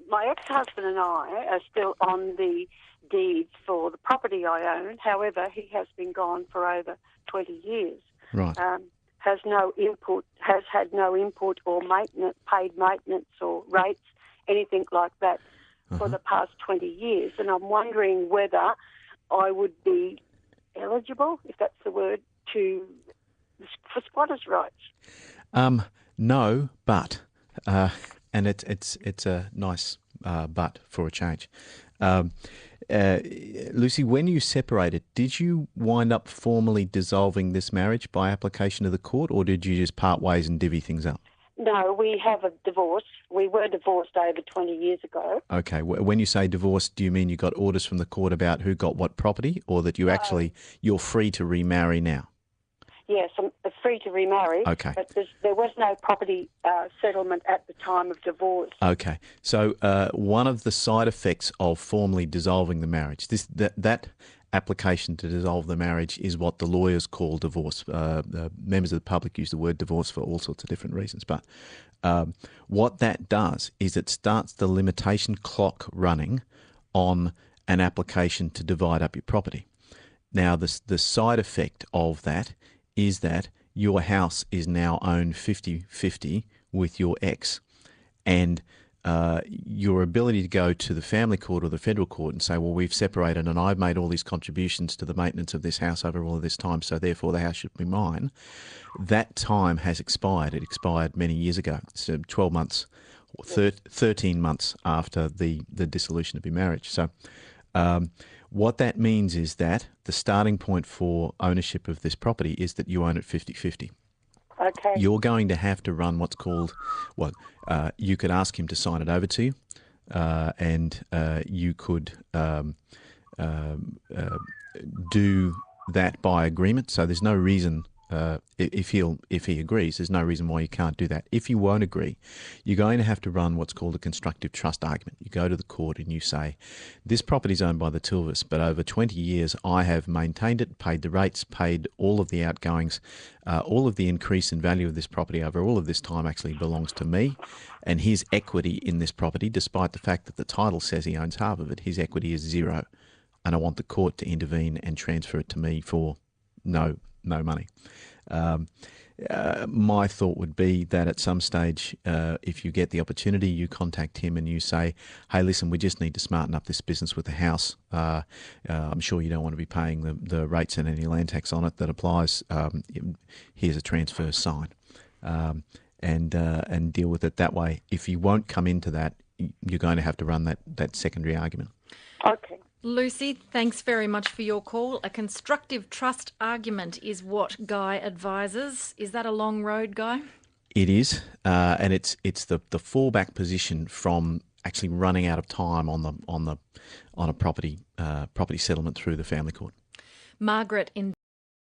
My ex-husband and I are still on the deeds for the property I own. However, he has been gone for over 20 years. Right. Has had no input or paid maintenance or rates, anything like that for the past 20 years. And I'm wondering whether I would be eligible, if that's the word, for squatters' rights. No, but, and it's a nice but for a change. Lucy, when you separated, did you wind up formally dissolving this marriage by application to the court, or did you just part ways and divvy things up? No, we have a divorce. We were divorced over 20 years ago. Okay. When you say divorce, do you mean you got orders from the court about who got what property, or that you're free to remarry now? Yes, I'm free to remarry. Okay. But there was no property settlement at the time of divorce. Okay. So one of the side effects of formally dissolving the marriage, that application to dissolve the marriage is what the lawyers call divorce. Members of the public use the word divorce for all sorts of different reasons. But what that does is it starts the limitation clock running on an application to divide up your property. Now, the side effect of that is that your house is now owned 50-50 with your ex, and your ability to go to the family court or the federal court and say, well, we've separated and I've made all these contributions to the maintenance of this house over all of this time, so therefore the house should be mine, that time has expired. It expired many years ago, so 12 months or 13 months after the dissolution of your marriage. So what that means is that the starting point for ownership of this property is that you own it 50-50. Okay. You're going to have to run what's called, you could ask him to sign it over to you, and you could do that by agreement. So there's no reason, if he agrees, there's no reason why you can't do that. If you won't agree, you're going to have to run what's called a constructive trust argument. You go to the court and you say, this property is owned by the two of us, but over 20 years I have maintained it, paid the rates, paid all of the outgoings, all of the increase in value of this property over all of this time actually belongs to me, and his equity in this property, despite the fact that the title says he owns half of it, his equity is zero, and I want the court to intervene and transfer it to me for no money. My thought would be that at some stage, if you get the opportunity, you contact him and you say, hey, listen, we just need to smarten up this business with the house. I'm sure you don't want to be paying the rates and any land tax on it that applies. Here's a transfer sign, and deal with it that way. If you won't come into that, you're going to have to run that secondary argument. Okay. Lucy, thanks very much for your call. A constructive trust argument is what Guy advises. Is that a long road, Guy? It is, and it's the fallback position from actually running out of time on a property settlement through the family court. Margaret in